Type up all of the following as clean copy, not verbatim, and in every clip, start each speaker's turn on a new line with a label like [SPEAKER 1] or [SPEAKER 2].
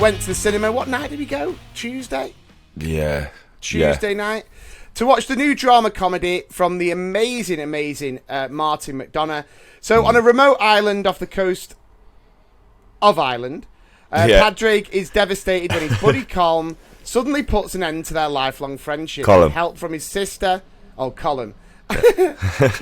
[SPEAKER 1] went to the cinema. What night did we go? Tuesday?
[SPEAKER 2] Yeah.
[SPEAKER 1] Tuesday night. To watch the new drama comedy from the amazing Martin McDonagh. So on a remote island off the coast of Ireland, Padraig is devastated when his buddy Colm suddenly puts an end to their lifelong friendship.
[SPEAKER 2] Colin.
[SPEAKER 1] With help from his sister. Oh, Colin.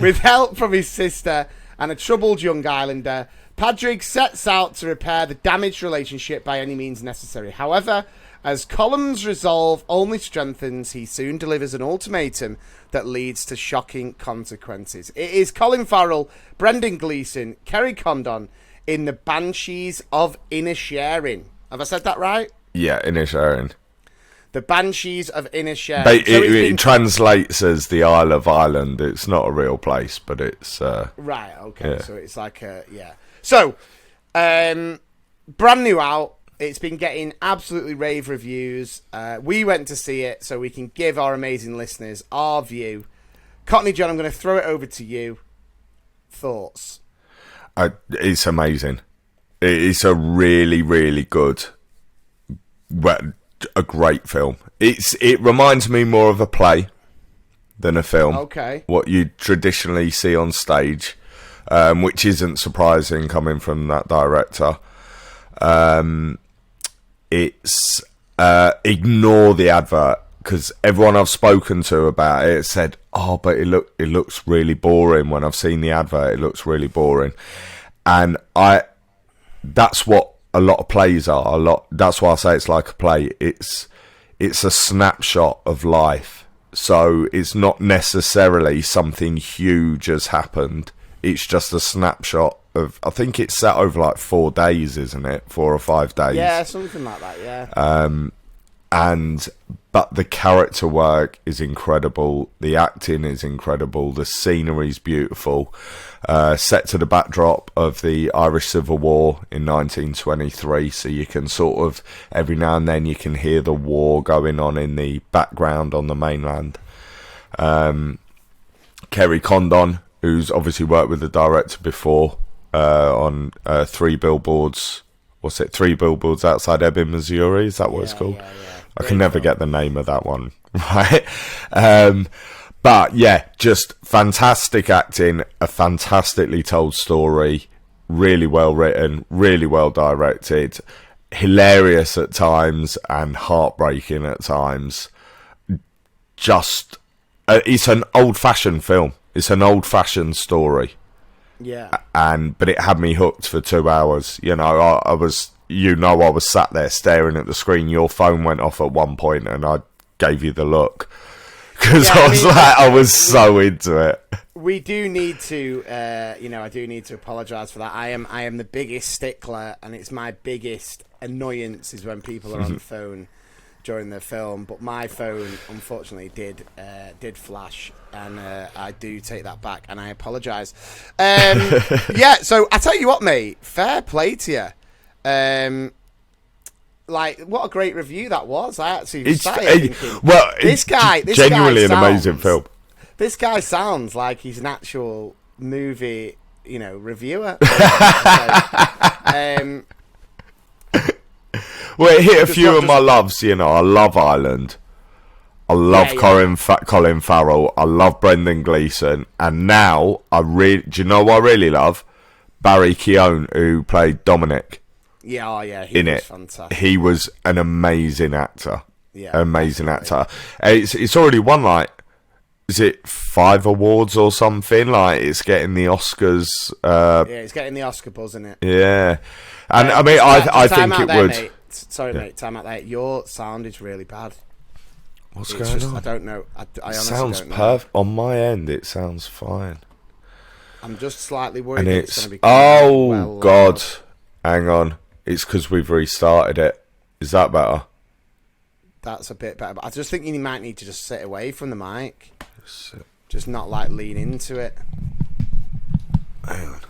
[SPEAKER 1] With help from his sister and a troubled young islander, Padraig sets out to repair the damaged relationship by any means necessary. However, as Colm's resolve only strengthens, he soon delivers an ultimatum that leads to shocking consequences. It is Colin Farrell, Brendan Gleeson, Kerry Condon in the Banshees of Inisherin. Have I said that right?
[SPEAKER 2] Yeah, Inisherin.
[SPEAKER 1] The Banshees of Inisherin.
[SPEAKER 2] It translates as the Isle of Ireland. It's not a real place, but it's...
[SPEAKER 1] right, okay. Yeah. So it's like a... Yeah. So, brand new out. It's been getting absolutely rave reviews. We went to see it so we can give our amazing listeners our view. Cockney John, I'm going to throw it over to you. Thoughts?
[SPEAKER 2] It's amazing. It's a really, really good, a great film. It reminds me more of a play than a film.
[SPEAKER 1] Okay.
[SPEAKER 2] What you traditionally see on stage, which isn't surprising coming from that director. It's ignore the advert, because everyone I've spoken to about it said, "Oh, but it looks really boring." When I've seen the advert, it looks really boring, and that's what a lot of plays are. That's why I say it's like a play. It's a snapshot of life, so it's not necessarily something huge has happened. It's just a snapshot of, I think it's set over like 4 days, isn't it? 4 or 5 days.
[SPEAKER 1] Yeah, something like that, yeah.
[SPEAKER 2] But the character work is incredible. The acting is incredible. The scenery is beautiful. Set to the backdrop of the Irish Civil War in 1923. So you can sort of, every now and then you can hear the war going on in the background on the mainland. Kerry Condon, who's obviously worked with the director before, on 3 Billboards. What's it? 3 Billboards Outside Ebbing, Missouri. Is that what it's called?
[SPEAKER 1] Yeah.
[SPEAKER 2] I can never get the name of that one right. But yeah, just fantastic acting, a fantastically told story, really well written, really well directed, hilarious at times and heartbreaking at times. Just, it's an old-fashioned film. It's an old-fashioned story.
[SPEAKER 1] Yeah.
[SPEAKER 2] But it had me hooked for 2 hours. You know, I was sat there staring at the screen. Your phone went off at one point and I gave you the look. Because I was so into it.
[SPEAKER 1] We do need to, I do need to apologise for that. I am the biggest stickler, and it's my biggest annoyance is when people are on the phone during the film. But my phone, unfortunately, did flash, and I do take that back, and I apologise. Yeah, so I tell you what, mate, fair play to you. Like, what a great review that was. I actually started thinking, this guy
[SPEAKER 2] genuinely an
[SPEAKER 1] sounds,
[SPEAKER 2] amazing film.
[SPEAKER 1] This guy sounds like he's an actual movie, reviewer.
[SPEAKER 2] Well, it hit a few of my loves. I love Ireland. I love Colin Farrell. I love Brendan Gleeson. And now, do you know what I really love? Barry Keoghan, who played Dominic.
[SPEAKER 1] Yeah, he was fantastic.
[SPEAKER 2] He was an amazing actor.
[SPEAKER 1] Yeah,
[SPEAKER 2] amazing actor. It's already won, like, is it 5 awards or something? Like, it's getting the Oscars.
[SPEAKER 1] Yeah, it's getting the Oscar buzz, isn't it?
[SPEAKER 2] Yeah, and I mean, I think it would.
[SPEAKER 1] Mate. Sorry, mate. Time out there. Your sound is really bad.
[SPEAKER 2] What's going on?
[SPEAKER 1] I don't know. I honestly
[SPEAKER 2] sounds
[SPEAKER 1] don't know.
[SPEAKER 2] perfect on my end. It sounds fine.
[SPEAKER 1] I'm just slightly worried.
[SPEAKER 2] And
[SPEAKER 1] it's going to be.
[SPEAKER 2] Oh God! Hang on. It's because we've restarted it. Is that better?
[SPEAKER 1] That's a bit better. But I just think you might need to just sit away from the mic. Just not like lean into it.
[SPEAKER 2] Hang on.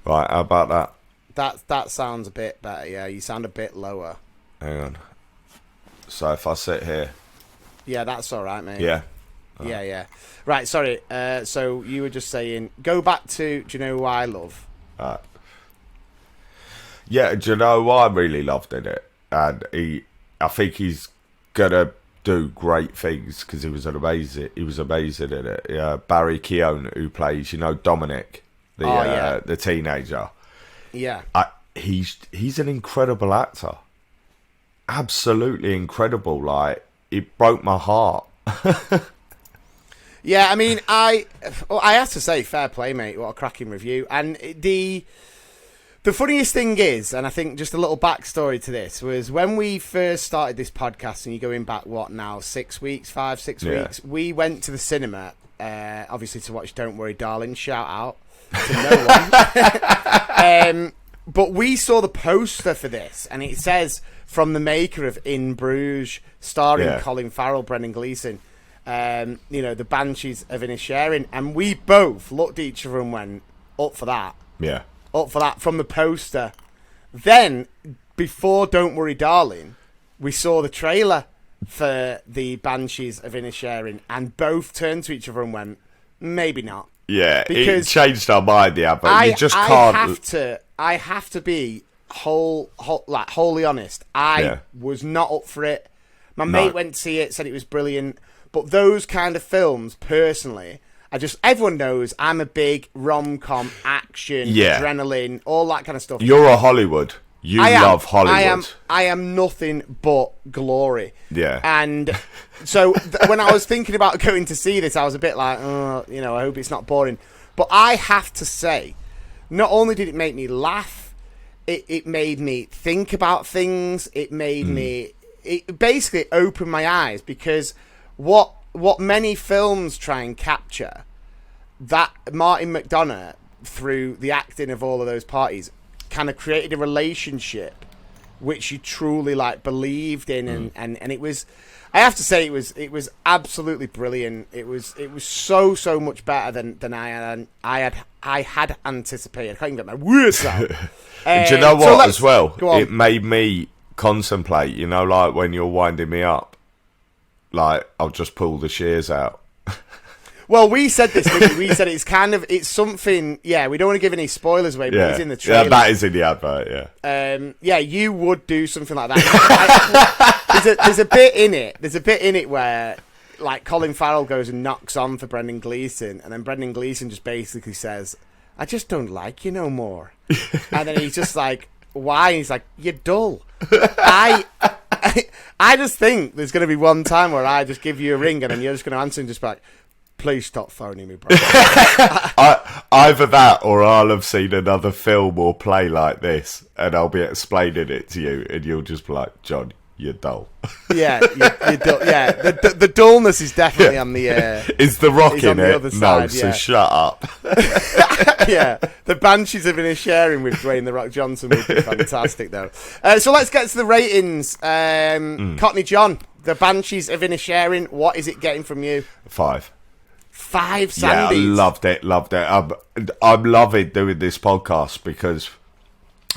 [SPEAKER 2] Right, how about that?
[SPEAKER 1] That sounds a bit better. Yeah, you sound a bit lower.
[SPEAKER 2] Hang on. So if I sit here.
[SPEAKER 1] Yeah, that's all right, mate.
[SPEAKER 2] Yeah.
[SPEAKER 1] Yeah. Right, sorry. So you were just saying, go back to, do you know who I love?
[SPEAKER 2] Yeah, do you know who I really loved in it? and I think he's gonna do great things because he was amazing in it. Barry Keoghan, who plays Dominic, the teenager.
[SPEAKER 1] Yeah,
[SPEAKER 2] he's an incredible actor, absolutely incredible. Like, it broke my heart.
[SPEAKER 1] Yeah, I mean, I have to say, fair play, mate. What a cracking review. And the funniest thing is, and I think just a little backstory to this, was when we first started this podcast, and you're going back, what now, 6 weeks, 5-6 weeks, we went to the cinema, obviously to watch Don't Worry Darling, shout out to no one. But we saw the poster for this, and it says, from the maker of In Bruges, starring Colin Farrell, Brendan Gleeson, the Banshees of Inisherin, and we both looked at each other and went, up for that.
[SPEAKER 2] Yeah.
[SPEAKER 1] Up for that from the poster. Then, before Don't Worry Darling, we saw the trailer for the Banshees of Inisherin, and both turned to each other and went, maybe not.
[SPEAKER 2] Yeah,
[SPEAKER 1] because
[SPEAKER 2] it changed our mind, the advert. You just can't.
[SPEAKER 1] I have to be wholly honest. I was not up for it. My mate went to see it, said it was brilliant. But those kind of films, personally, everyone knows I'm a big rom-com, action, adrenaline, all that kind of stuff.
[SPEAKER 2] You're a Hollywood. You love Hollywood.
[SPEAKER 1] I am nothing but glory.
[SPEAKER 2] Yeah.
[SPEAKER 1] And so when I was thinking about going to see this, I was a bit like, I hope it's not boring. But I have to say, not only did it make me laugh, it made me think about things. It made me... It basically opened my eyes, because what many films try and capture, that Martin McDonagh, through the acting of all of those parties, kind of created a relationship which you truly believed in, and it was, I have to say, it was absolutely brilliant. It was so much better than I had anticipated. I can't even get my words out.
[SPEAKER 2] Do you know what, as well? It made me contemplate, like when you're winding me up, like, I'll just pull the shears out.
[SPEAKER 1] Well, we said this, didn't we? We said it's something, we don't want to give any spoilers away, but it's in the trailer.
[SPEAKER 2] Yeah, that is in the advert,
[SPEAKER 1] you would do something like that. There's a bit in it where, like, Colin Farrell goes and knocks on for Brendan Gleeson, and then Brendan Gleeson just basically says, I just don't like you no more. And then he's just like, why? And he's like, you're dull. I just think there's going to be one time where I just give you a ring, and then you're just going to answer and just be like, please stop phoning me, bro.
[SPEAKER 2] Either that, or I'll have seen another film or play like this, and I'll be explaining it to you, and you'll just be like, John, you're dull.
[SPEAKER 1] Yeah, you're dull. Yeah, the dullness is definitely on the...
[SPEAKER 2] is the rock in it?
[SPEAKER 1] Other side,
[SPEAKER 2] no, so shut up.
[SPEAKER 1] Yeah, the Banshees of Inisherin with Dwayne "The Rock" Johnson would be fantastic, though. So let's get to the ratings. Cockney John, the Banshees of Inisherin, what is it getting from you?
[SPEAKER 2] 5.
[SPEAKER 1] 5 Sandies.
[SPEAKER 2] Yeah, I loved it. I'm loving doing this podcast, because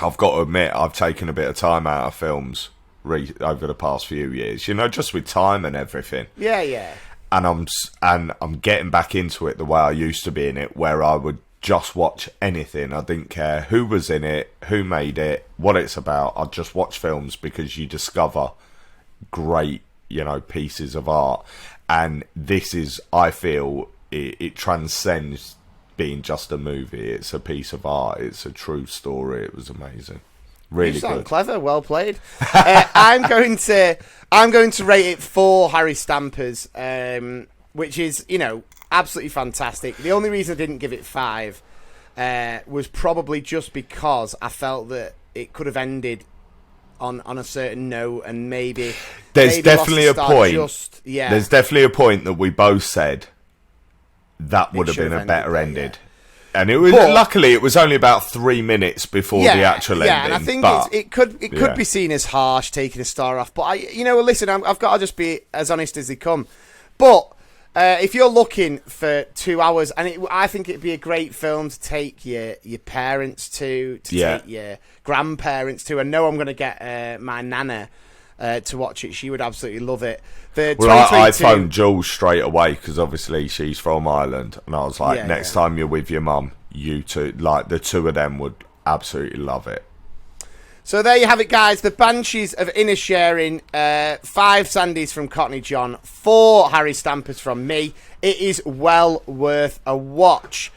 [SPEAKER 2] I've got to admit, I've taken a bit of time out of films over the past few years, just with time and everything.
[SPEAKER 1] Yeah.
[SPEAKER 2] And I'm getting back into it the way I used to be in it, where I would just watch anything. I didn't care who was in it, who made it, what it's about. I'd just watch films, because you discover great, pieces of art. And this is, I feel, it transcends being just a movie. It's a piece of art. It's a true story. It was amazing. Really good. You sound
[SPEAKER 1] clever. Well played. I'm going to rate it 4 Harry Stampers, which is, absolutely fantastic. The only reason I didn't give it 5 was probably just because I felt that it could have ended on a certain note, and maybe
[SPEAKER 2] definitely a point. There's definitely a point that we both said that would have been a better ending. Yeah. And it was, luckily, it was only about 3 minutes before the actual ending.
[SPEAKER 1] Yeah, and I think it could be seen as harsh, taking a star off. But listen, I've got to just be as honest as they come. But if you're looking for 2 hours, and I think it'd be a great film to take your parents to take your grandparents to. I know I'm going to get my nana to watch it. She would absolutely love it.
[SPEAKER 2] I phoned Jules straight away, because obviously she's from Ireland, and I was like, next time you're with your mum, you two, like the two of them would absolutely love it.
[SPEAKER 1] So there you have it, guys. The Banshees of Inisherin. 5 Sandys from Cockney John. 4 Harry Stampers from me. It is well worth a watch.